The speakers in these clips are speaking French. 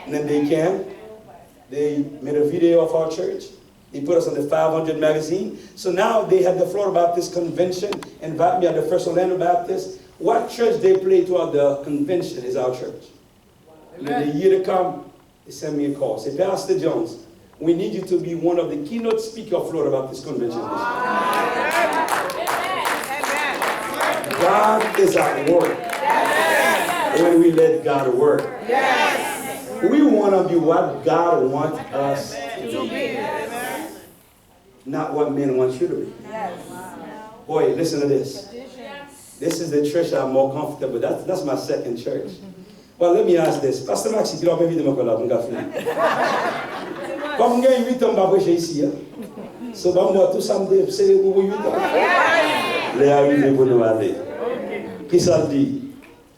And then they came. They made a video of our church. They put us on the 500 magazine. So now they had the Florida Baptist Convention, invite me at the First Orlando Baptist. What church they play throughout the convention is our church. And in the year to come, they send me a call. Say, Pastor Jones, we need you to be one of the keynote speakers of Florida Baptist Convention. God is at work when we let God work. We want to be what God wants us to be. Not what men want you to be. Boy, listen to this. This is the church I'm more comfortable. That's my second church. Well, let me ask this. Pastor Max, il a pas envie de me connaître, mon gars. Comme j'ai 8 ans, je vais prêcher ici. So, moi, tout ça, c'est pour 8 ans. Les arrivés pour nous aller. Qui ça dit?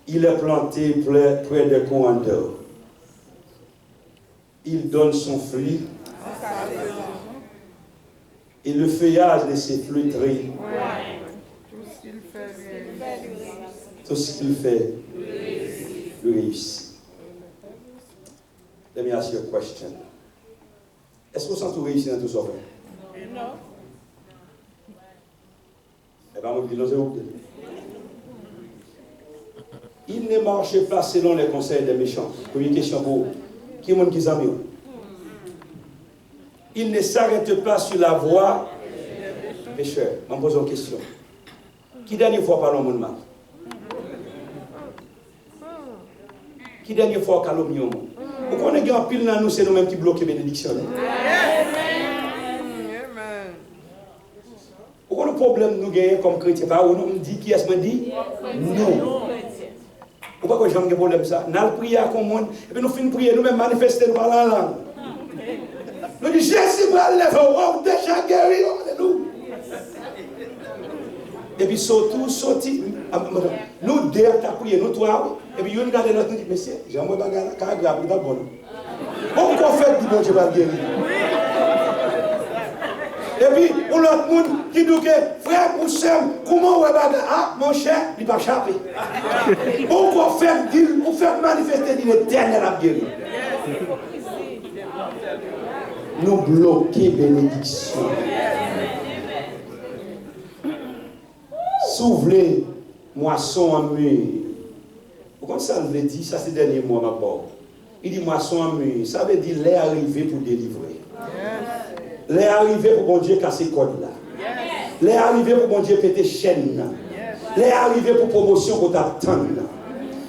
Il est planté près de courants d'eau. Il donne son fruit. Et le feuillage de ses fruiteries. Tout ce qu'il fait lui réussit. Let me ask you a question. Est-ce que vous sentez réussir dans tout ça? Non. Eh bien, on dit non, c'est où? Il ne marche pas selon les conseils des méchants. Première question pour vous. Qui est le monde qui s'amuse? Il ne s'arrête pas sur la voie pécheur. Je me pose une question. Qui dernière fois parle au monde mal? Qui dernière fois calomnie au monde? Vous connaissez un pile dans nous, c'est nous-mêmes qui bloquons les bénédictions. Vous connaissez le problème nous gagnons comme chrétiens? On nous dit qui est-ce qu'on dit? Non. Pourquoi que j'ai un problème ça? Nous allons prier comme monde, et puis nous finissons de prier, nous-mêmes manifester, nous parlons en langue. Nous disons, Jésus va lever, wow, déjà guéri, alléluia. Et puis surtout, sorti, nous deux, tu as prié, nous trois, et puis nous regardons notre, nous disons, monsieur, j'aimerais pas gagner, car il y a plus de bon. Pourquoi fait du bon Dieu va guérir? Et puis, on a l'autre monde qui dit que, frère ou soeur, comment on va gagner? Ah, mon cher, il va échapper. Pourquoi faire manifester l'éternel à guérir? Nous bloquer bénédiction. S'ouvrir moisson en mur. Pourquoi ça veut dire? Ça c'est le dernier mot ma part. Il dit moisson en mur. Ça veut dire l'air arrivé pour délivrer. L'air arrivé pour bon Dieu casser code là. L'air arrivé pour bon Dieu péter chaîne là. L'air arrivé pour promotion qu'on t'attend là.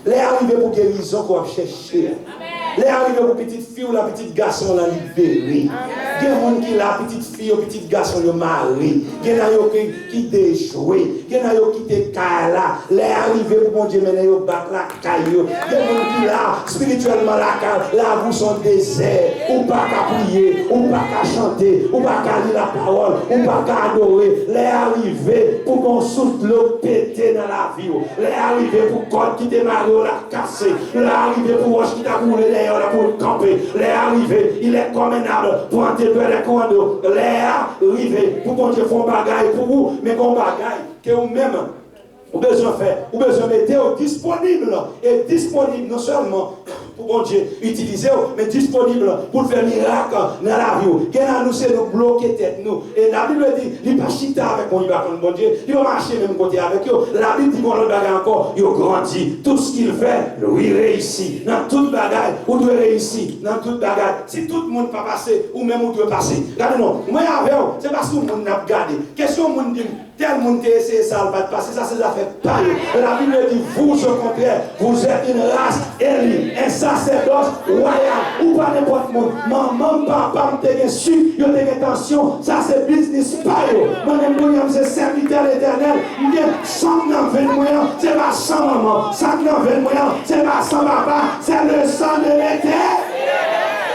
L'air arrivé pour guérison qu'on va chercher. Les arrivés pour petite fille ou la petite garçon la libérée. Il y a des gens qui la petite fille ou petite garçon le mari. Il y a des gens qui déjoué. Il y a des gens qui te caillent là. Les arrivés pour mon Dieu mener au bac la caille. Il y a des gens qui là spirituellement la caille. Là vous sont désert. Ou pas qu'à prier. Ou pas qu'à chanter. Ou pas qu'à lire la parole. Ou pas qu'à adorer. Les arrivés pour qu'on souffle l'eau pété dans la vie. Les arrivés pour qu'on qui démarre la casser. Les arrivés pour roche qui t'a roulé. Pour camper, les arrivés, il est convenable pour entrer les commandos, les arrivés pour qu'on te fasse un bagage pour vous, mais qu'on bagage que vous-même, vous besoin faire, vous besoin mettre disponible, et disponible non seulement pour bon Dieu utiliser, mais disponible pour faire miracle dans la vie. Qu'est-ce nous c'est nous bloquer tête nous. Et la Bible dit, il ne va pas chiter avec moi, il va bon Dieu, il va marcher même côté avec eux. La Bible dit qu'on le bagage encore, il grandit. Tout ce qu'il fait, lui réussit. Dans toute bagage, vous devez réussir. Dans toute bagage, si tout le monde ne peut pas passer, ou même vous devez passer. Regardez-moi, moi avec vous, c'est parce que tout le monde n'a pas gardé. Question le monde dit, tel monde qui essaie ça, ne va pas passer, ça c'est affaire pareille. La Bible dit, vous au contraire, vous êtes une race élue, un sacerdoce royal, ou pas n'importe monde. Maman, papa, me su, yo te attention, ça c'est business pareil. Moi-même, c'est serviteur éternel. Bien, sans n'en veut moyen, c'est pas sans maman, sans n'en veut moyen, c'est pas sans papa, c'est le sang de l'éternel.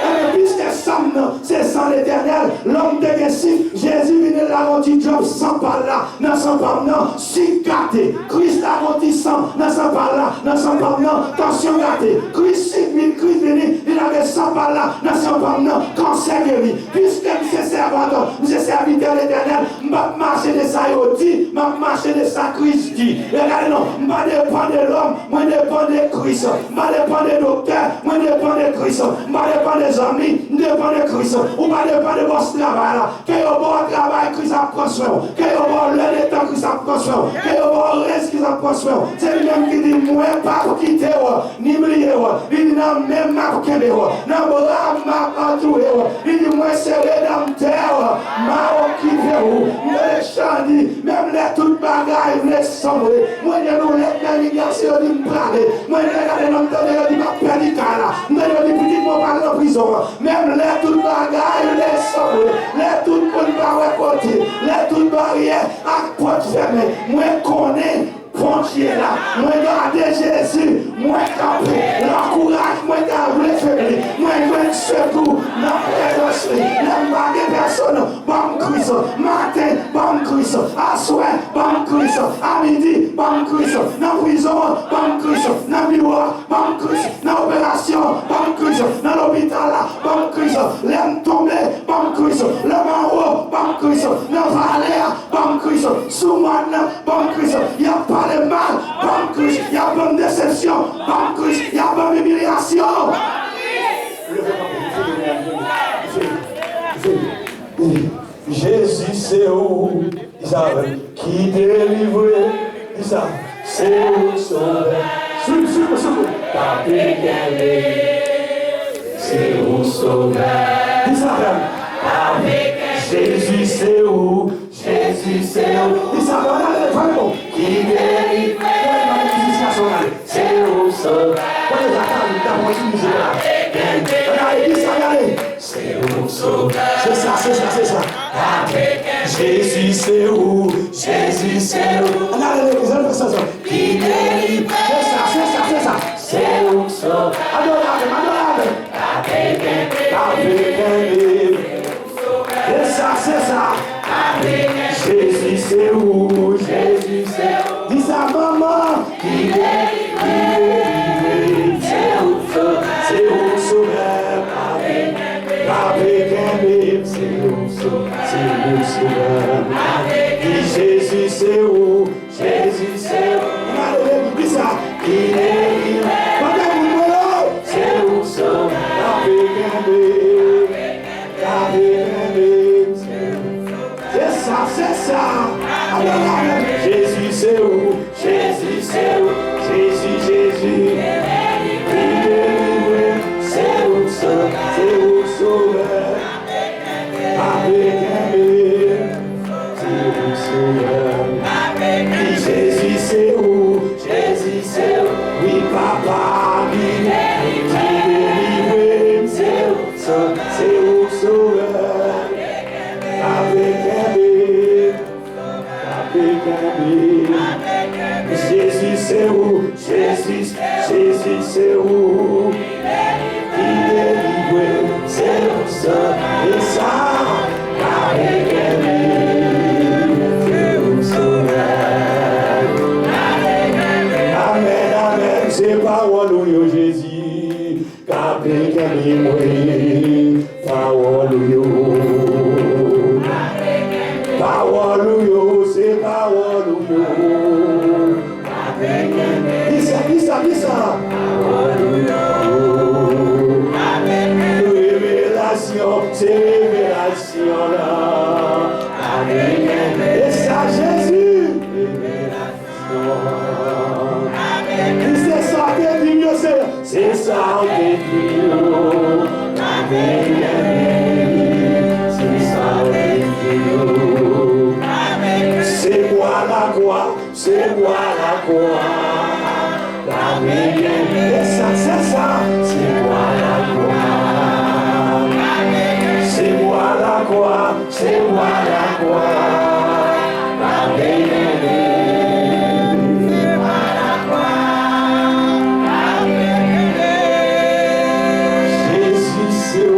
Et puisque sang, c'est sang l'éternel, l'homme de Jésus, Jésus vient a un petit job sans par là, dans son par là, si gâté. Christ a un petit sang, dans son par là, dans son par là, tension gâté. Christ Christ venu, il avait sans par là, dans son par là, cancer guéri. Puisque M. Servateur, M. Serviteur l'éternel, m'a marché de ça, il dit, m'a marché de ça, Christ dit. Regardez, non, m'a dépend de l'homme, moi dépend de Christ. M'a dépend des docteurs, moi dépend de Christ. M'a dépend des amis, dépend de Christ. Ou m'a dépend de votre travail là. Que au bon travail, Christ a construit. Que au bon le temps, Christ a construit. Que au bon reste, Christ a construit. C'est lui-même qui dit, moi pas quitter, ni m'oublier. Il dit, non, même ma kende, non, ma entouré. Il dit, moi c'est rédempteur, ma occupé, me chandi, même les toutes bagailles, les sombrer. Moi, je nous les navigation, je dis, me parler. Moi, je regarde l'homme de Dieu, ma pédicale là. Moi, je dis, petit, moi, pas en prison. Même les toutes bagailles, les sombrer. Les toutes bonnes barrières côté. Les toutes barrières à porte fermée. Moi, connais. Frontier là, moi garder Jésus, moi camper, l'encourage, moi garder faibli, moi secours, dans la présence, l'embarquer personne, bon Christ, matin, bon Christ, à soir, bon Christ, à midi, bon Christ, dans prison, bon Christ, dans bureau, bon Christ, dans opération, bon Christ, dans l'hôpital là, bon Christ, l'aime tomber, bon Christ, le maro, bon Christ, dans vallée, bon Christ, sous moi, bon Christ, il y a pas de mal, bon Christ, il y a bonne déception, bon Christ, il y a bonne humiliation. Jésus, c'est où? Isabelle, qui délivre? Isabelle, c'est où? Sauveur. C'est où? Sauveur. Isabelle, avec Jésus, c'est où? Jésus, c'est où? Isabelle, vraiment. Qui délivre? C'est où? Sauveur. C'est où? Sauveur. C'est ça. Jésus, c'est où? Jésus, c'est où? Qui délivre? C'est ça. C'est où? Sauveur. Adorable. C'est ça. Jésus, c'est où? Jésus, c'est où? Dis ça, maman. Qui délivre? C'est où? Sauveur. C'est où? Sauveur. Jésus, c'est où? Jésus, c'est où? Dis ça. Il est libre. C'est où? Sauveur. C'est ça. Jésus, c'est où? Jésus, c'est où? Jésus. Il est libre. C'est où? Sauveur. C'est où? Sauveur. Jésus, c'est où? Jésus, c'est où? Oui, papa, il est libre. C'est où? C'est où? Sauveur. Jésus, c'est où? Jésus, c'est où? Il est libre. C'est où? Et ça, avec Amen, c'est parole ou Jésus, qu'avec lui, parole ou parole ou c'est parole ou dis ça, révélation, c'est révélation là, et ça Jésus, c'est ça que Dieu c'est ça que Dieu, c'est moi la croix, c'est moi la croix. C'est ça, c'est moi la croix. C'est moi la croix, c'est moi la croix. Jésus, c'est où?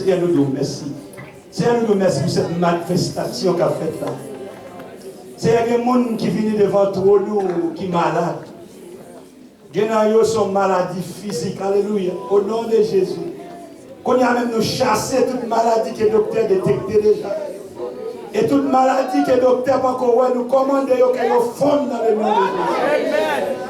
Seigneur, nous disons merci. Seigneur, nous disons merci pour cette manifestation qu'a faite là. Seigneur, il y a des gens qui viennent devant toi, nous, qui sont malades. Genayo sont maladies physiques. Alléluia. Au nom de Jésus. Qu'on y a même nous chasser toute maladie que le docteur détecté déjà. Et toute maladie que le docteur encore nous commande que nous fondent dans le nom de Jésus.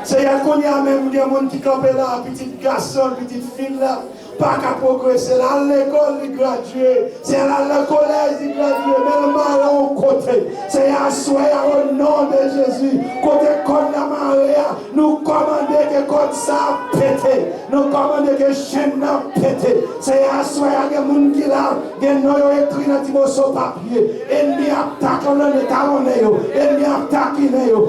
C'est qu'on y a même des gens qui campent là, petit garçon, petite fille là. Pas qu'à progresser, là, l'école, il gradué. C'est là, le collège, il gradué. Mais le malin au côté. C'est à soi, au nom de Jésus. Côté comme la Maria, nous commandons que comme ça pété. Nous commandons que chaîne n'a pété. C'est à soi, il y a des gens qui là, des noms écrits dans le morceau papier. Ennemi attaque, on est talonné. Ennemi attaque,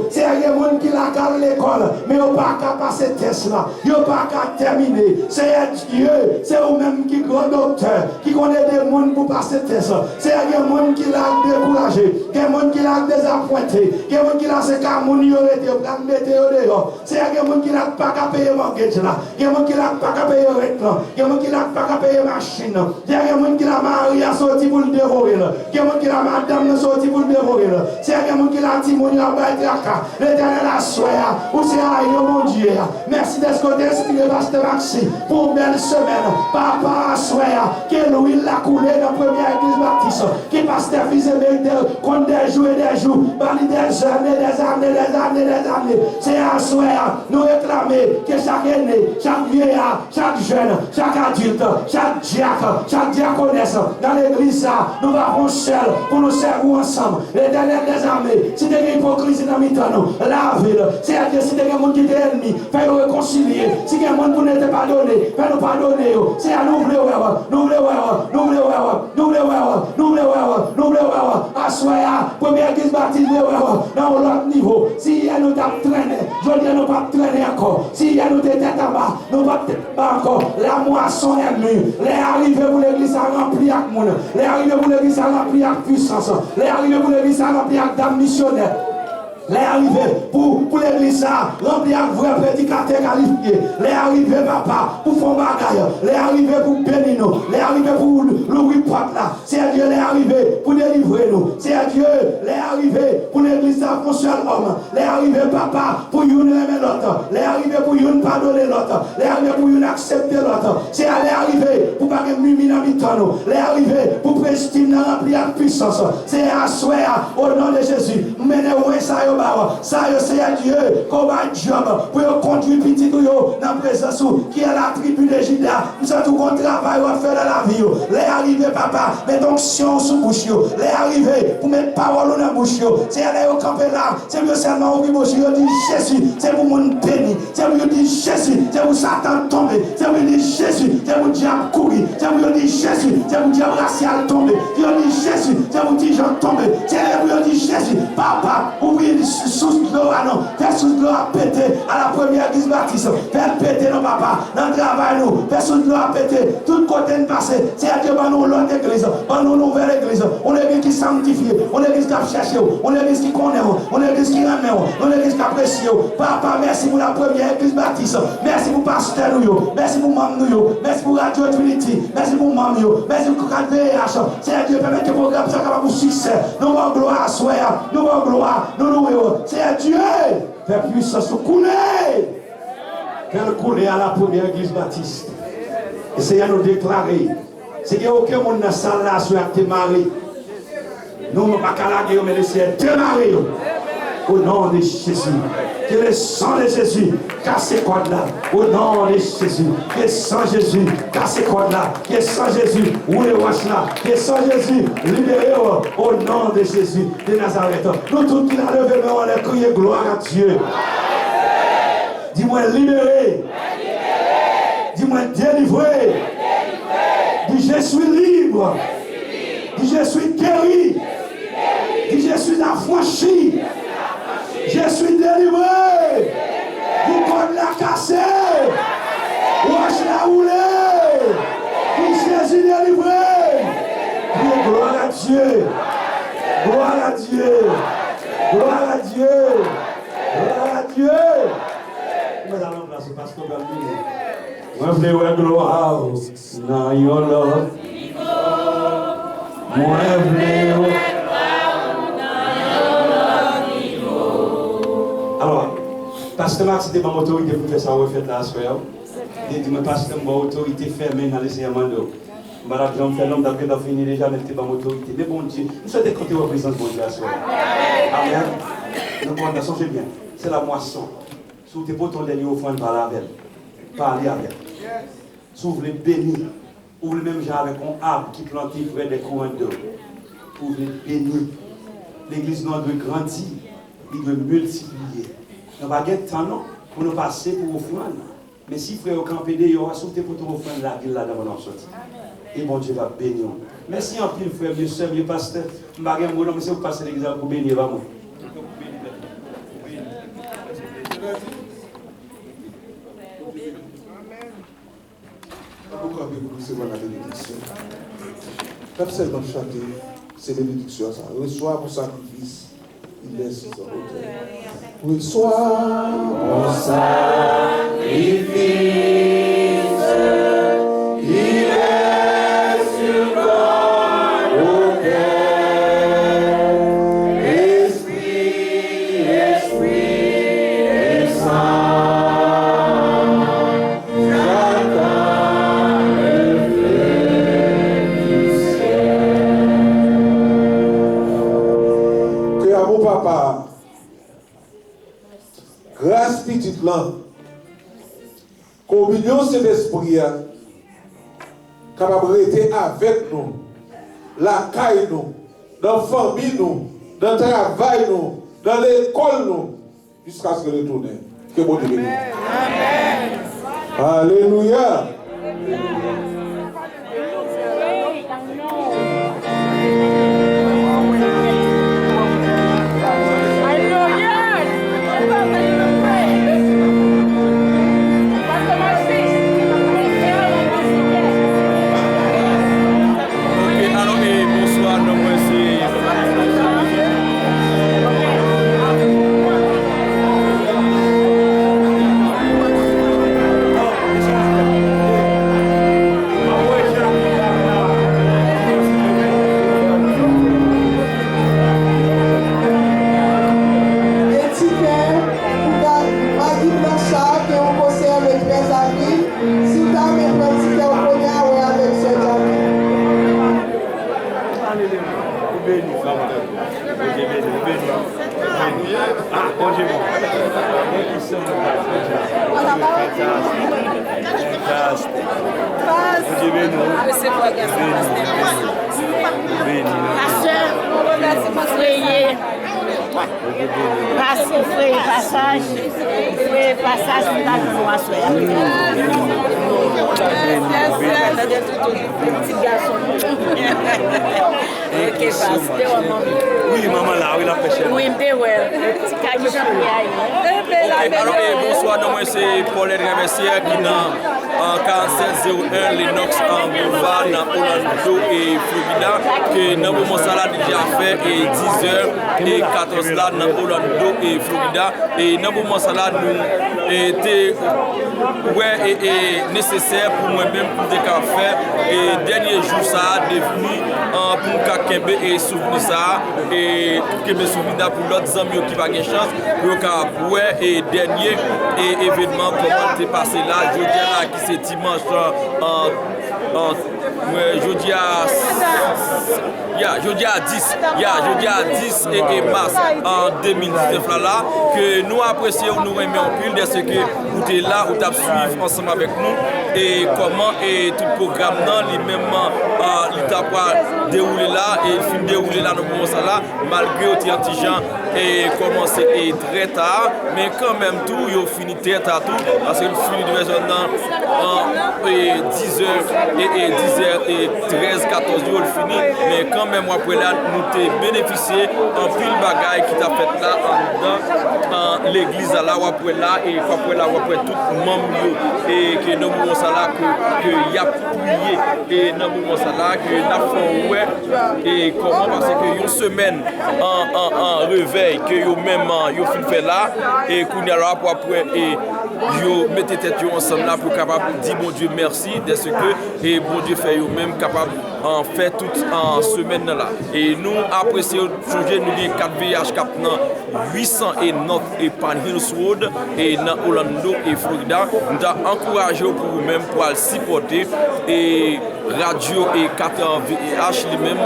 c'est des gens qui là, à l'école. Mais ils n'ont pas qu'à passer test là. Ils n'ont pas qu'à terminer. C'est Dieu. C'est vous-même qui grand docteur, qui connaît des gens pour passer test. C'est des gens qui l'ont découragé, des gens qui l'ont désappointé, des gens qui l'ont se camouni, c'est des gens qui n'ont pas qu'à payer mortgage là, des gens qui n'ont pas qu'à payer rente là, des gens qui n'ont pas qu'à payer machine, des gens qui l'ont marié à sortir pour le dévorer, des gens qui l'ont madame sorti pour le dévorer, c'est des gens qui l'ont timoni à Baïtraka, l'éternel a soya, ou c'est à mon Dieu. Merci d'être inspiré, Pasteur Maxi, pour une belle semaine. Papa, soya, que l'huile a coulé dans la première église baptiste, qui pasteur fils et mérite, compte des jours et des jours, bali des années. C'est à soya, nous réclamer que chaque aîné, chaque vieillard, chaque jeune, chaque adulte, chaque diacre, chaque diaconesse, dans l'église, nous allons seul pour nous servir ensemble. Les dernières des armées, si tu as une hypocrisie dans nous, la ville, c'est-à-dire si tu as un monde qui est ennemi, fais-nous réconcilier. Si tu as un monde qui n'est pas donné, fais-nous pardonner. C'est à nous, Assoya, première église baptiste, dans l'autre niveau. Si elle nous a traîné, je dis nous pas traîner encore. Si elle nous était en bas, nous pas encore. La moisson est mûre. Les arrivées pour l'église à remplir avec monde. Les arrivées pour l'église à remplir avec puissance. Les arrivées pour l'église à remplir avec dame missionnaire. Les arrivées pour l'église, remplir avec vrai prédicateur qualifié. Les arrivées, papa, pour faire bagaille. Les arrivées pour bénir nous. Les arrivées pour l'ouvrir porte là. C'est Dieu les arrivées pour délivrer nous. C'est Dieu les arrivées pour l'église pour seul homme. Les arrivées, papa, pour une aimer l'autre. Les arrivées pour une pardonner l'autre. Les arrivées pour une accepter l'autre. C'est les arrivées pour pas que mimi dans nous. Les arrivées pour prestige remplir avec puissance. C'est à souhait au nom de Jésus. Menez ça ça c'est à Dieu comme un job pour conduire petit dans la présence qui est la tribu de Juda. Nous avons tout qu'on travail à faire dans la vie. Les arrivées, papa, mettez onction sous bouche. Les arrivées pour mettre parole dans la bouche. C'est aller au camp là. C'est mieux seulement ouvrir bouche. Dit Jésus, c'est pour mon béni. C'est pour dire Jésus, c'est pour Satan tomber. C'est pour dire Jésus, c'est pour diable courir. C'est pour dire Jésus, c'est pour diable racial tomber. C'est pour dire Jésus, c'est pour dire Jean tomber. C'est pour dire Jésus, papa, ouvrez sous gloire, non. Fais sous gloire péter à la première église baptiste. Fais péter, non, papa. Dans le travail, nous. Fais sous gloire péter. Tout côté de passé. C'est à Dieu, nous, l'autre église. Nous, nouvelle église. On est l'église qui sanctifie. On est l'église qui a cherché. On est l'église qui connaît. On est l'église qui remet. On est l'église qui apprécie. Papa, merci pour la première église baptiste. Merci pour pasteur, nous. Merci pour maman, nous. Merci pour Radio Trinity. Merci pour maman, nous. Merci pour VH. C'est à Dieu, permettre que le programme soit capable de succès. Nous, avons gloire à soi. Nous, avons gloire. Nous, c'est à Dieu. Faire puissance couler. Faire couler à la première église baptiste. Et c'est à nous déclarer. C'est qu'il n'y a aucun monde dans la salle là qui a démarré. Nous ne pouvons pas calaguer, mais laisser démarrer. Au nom de Jésus. Que le sang de Jésus casse ces cordes là. Au nom de Jésus. Que le sang de Jésus casse ces cordes là. Que le sang de Jésus roule les roches là. Que le sang de Jésus libéré au nom de Jésus de Nazareth. Nous tous qui l'avons levé, on a crié gloire à Dieu. Dis-moi libéré. Dis-moi délivré. Dis je suis libre. Dis je suis guéri. Dis je suis affranchi. Je suis délivré. Vous code la cassé. Roche la roulé. Vous Jésus délivré. Gloire à Dieu. Gloire à Dieu. Gloire à Dieu. Gloire à Dieu. Nous allons placer Pasteur Bambini. Moi, je veux gloire dans your love. Moi, je veux. Alors, Pasteur Max, c'était mon autorité pour faire ça, refait là, soir. Il dit, mais pasteur, mon autorité fermée dans l'enseignement d'eau. Madame Jean fait l'homme d'après fini déjà, mais c'était mon autorité. Mais bon Dieu, nous sommes des côtés représentants de bon Dieu à soir. Amen. Donc, on songez bien. C'est la moisson. Si vous n'êtes pas ton dernier offrande, parlez avec elle. Parlez avec elle. Si vous voulez bénir, ou vous voulez même genre avec un arbre qui plante près des courants d'eau. Vous voulez bénir. L'église doit grandir, il doit multiplier. Nous n'avons pas de temps non, pour nous passer pour offrande. Mais si frère au campé de yo, assoutez pour ton offrande là, qu'il là dans mon sortie. Et bon Dieu va bénir. Merci en pile frère, mieux soeur, mieux pasteur. Je ne sais pas si vous passez l'église pour bénir, vraiment. Pourquoi vous recevez la bénédiction? Pas seulement chanter, c'est bénédiction ça. Reçois mon sacrifice, il laisse son auteur. Reçois mon sacrifice, il laisse sur ton autel. Esprit, Esprit et Saint, j'attends le feu du ciel. Que à mon papa, grâce petite là, communion cet esprit capable d'être avec nous, la caille nous, dans la famille nous, dans le travail nous, dans l'école nous, jusqu'à ce que nous retournions. Que bon Dieu bénisse. Amen. Alléluia. Oui, maman là, oui, la pêche. Oui, mais ouais. Alors, bonsoir, moi c'est Paul Réversière qui est en 4701 Lennox en Boulevard, dans Orlando et Florida, que dans le moment ça là déjà fait et 10h et 14 là dans Orlando et Florida. Et dans le moment ça là nous était nécessaire pour moi-même pour des cafés. Et dernier jour ça a devenu pour Kakembe et souvenir ça et que me souvenir pour l'autre amis qui va gagner chance pour et dernier événement comment t'es passé là jeudi là qui c'est dimanche jeudi à 10 et mars en 2019 là que nous apprécions nous aimons en pile de ce que vous êtes là vous t'as suivre ensemble avec nous et comment et tout le programme dans les mêmes l'état déroulé là et il finit déroulé là dans le moment ça là malgré au antigen et commencé très tard mais quand même tout il finit très tard tout parce qu'il finit de raison dans 10h et 10h et 13 14 jours il finit mais quand même après là nous t'ai bénéficié en pile bagaille qui t'a fait là dans l'église là après là et après là après tout membre et que nous moment ça là que y a prié et dans moment ça là que n'a fait ouais et comment parce que une semaine en réveil que yo même yo fin fait là et qu'on y a là après et yo mettez tête ensemble là pour capable dire bon Dieu merci de ce que et bon Dieu fait yo même capable en fait toute en semaine là. Et nous apprécions changer nous avons 4 VH 4 800 et North et Pan Hills Road et dans Orlando et Florida. Nous avons encouragé pour vous-même pour aller supporter et radio et 4 VH lui-même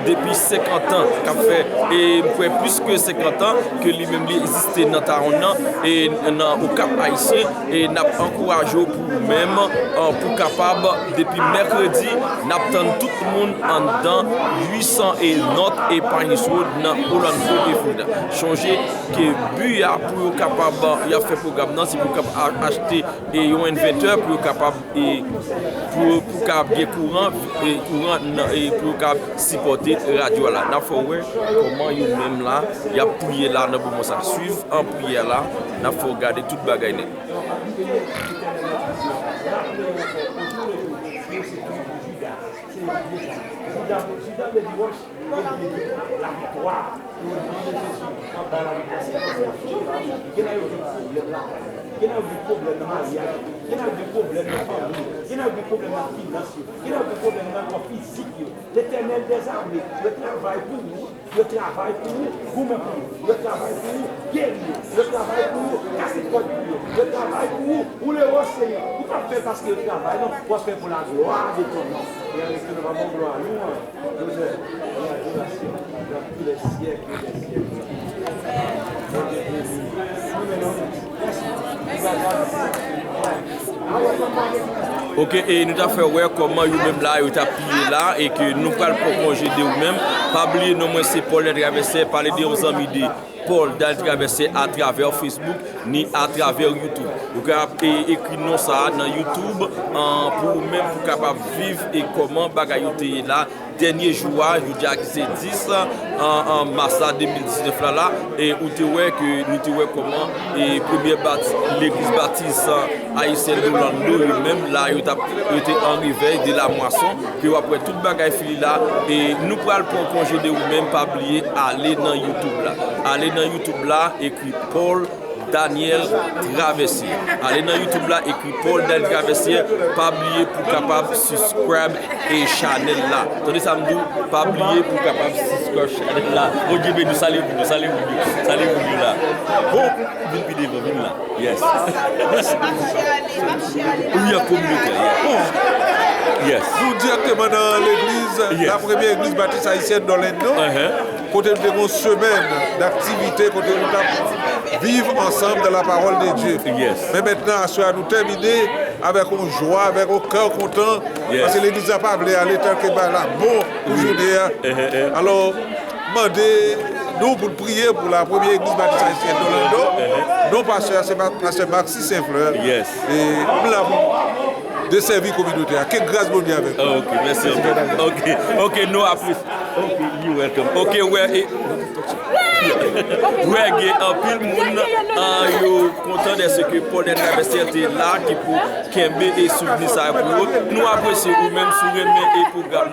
depuis 50 ans qu'a fait et plus que 50 ans que lui-même existait dans Taronnan et au Cap Haïtien et n'a encouragé pour vous-même pour capable depuis mercredi n'attend tout le monde en dedans 800 et North et Pan Hills Road dans Orlando et Florida. Changer que but pour capable il a fait programme non c'est pour capable acheter et un inventeur pour capable et pour capable courant et pour capable supporter radio là. N'a faut voir comment il même là il a prié là dans pour ça suivre en prière là n'a faut regarder toute bagaille net. La victoire. Il y a des problèmes de mariage, il y a des problèmes de famille, il y a des problèmes financiers, il y a des problèmes de physique. L'Éternel des armées, le travail pour vous, le travail pour vous-même pour vous, le travail pour vous, guérir, le travail pour vous, casser votre vie, le travail pour vous, pour le Seigneur. Vous ne pouvez pas faire parce que le travail, non, vous faire pour la gloire de ton nom. Et avec le vraiment gloire, nous, nous adoration dans tous les siècles des siècles. Ok, et nous avons fait voir comment nous-mêmes là, nous avons plié là, et que nous parlons pour manger de nous-mêmes. Pas oublier, nous, c'est Paul Traversé, parler de nos amis de Paul Traversé à travers Facebook, ni à travers YouTube. Vous avez écrit non ça dans YouTube pour même pour capable vivre et comment bagaille là. Dernier jour, je dis que c'est 10 en mars 2019 là, et où tu vois que nous te voyons comment et première l'église baptiste haïtienne d'Orlando même là il était en réveil de la moisson puis après toute bagaille fini là et nous prenons pour congé de vous-même pas oublier aller dans YouTube là écrit Paul Daniel Traversé. Allez dans YouTube là, écrit Paul Daniel Traversé, pas oublier pour capable subscribe et channel là. Tandis ça me dit, pas oublier pour capable subscribe channel là. Bon Dieu nous salut vous là. Bon, vite là. Yes. Oui, la communauté. Yes. Nous directement dans l'église, la première église baptiste haïtienne d'Orlando. Côté de une semaine d'activité, côté de vivre ensemble dans la parole de Dieu. Yes. Mais maintenant, à nous terminer avec une joie, avec un cœur content, parce que l'église n'a pas voulu aller tel que là, bon aujourd'hui. Alors, demandez nous pour prier pour la première église baptiste haïtienne d'Orlando. Nos pasteurs, c'est pasteur Maxi Saint-Fleur. Yes. Et nous l'avons desservi communauté. Quelle grâce bon Dieu avec. Ok, merci. Ok, no apprécie. Ok, you welcome. Ok, ouais. Ouais, en pile monde yo content de ce que Paul Traversé était là qui pour Kembe et souvenir ça pour nous apprécions ou même souvenir et programme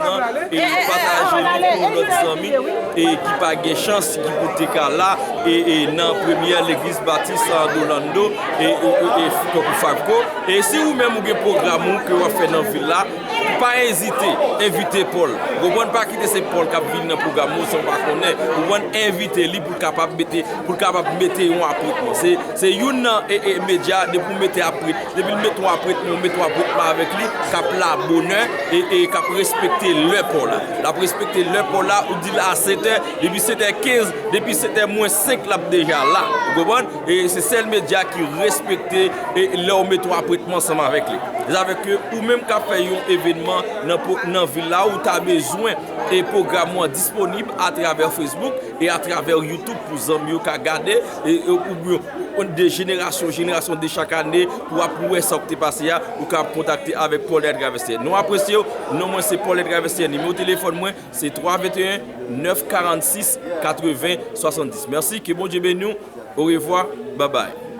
et partager pour nos amis et qui pas gain chance qui pour te là et dans première l'église baptiste d'Orlando et Fabco et si vous même un programme que vous fait dans ville là pas hésiter inviter Paul vous ne pas quitter c'est Paul qui vient dans programme sans pas connaître vous inviter lui pour capable mettre un apprêtement c'est une et média de pour mettre apprêt depuis mettre un apprêtement avec lui cap la bonheur et cap respecter le Paul la respecter le Paul là ou dit là à 7h depuis 7h15 depuis 7h-5 là déjà là vous comprenez et c'est celle média qui respecte et leur mettre un apprêtement ensemble avec lui avec eux ou même qu'a fait un événement dans ville là où tu as besoin et programme disponible à travers Facebook et à travers YouTube pour zami ka garder et de génération de chaque année pour pouvoir ça qui passé ou ka contacter avec Paul Traversé. Nous apprécions non moi c'est Paul Traversé numéro téléphone moi c'est 321 946 80 70. Merci que bon Dieu bénisse. Au revoir. Bye bye.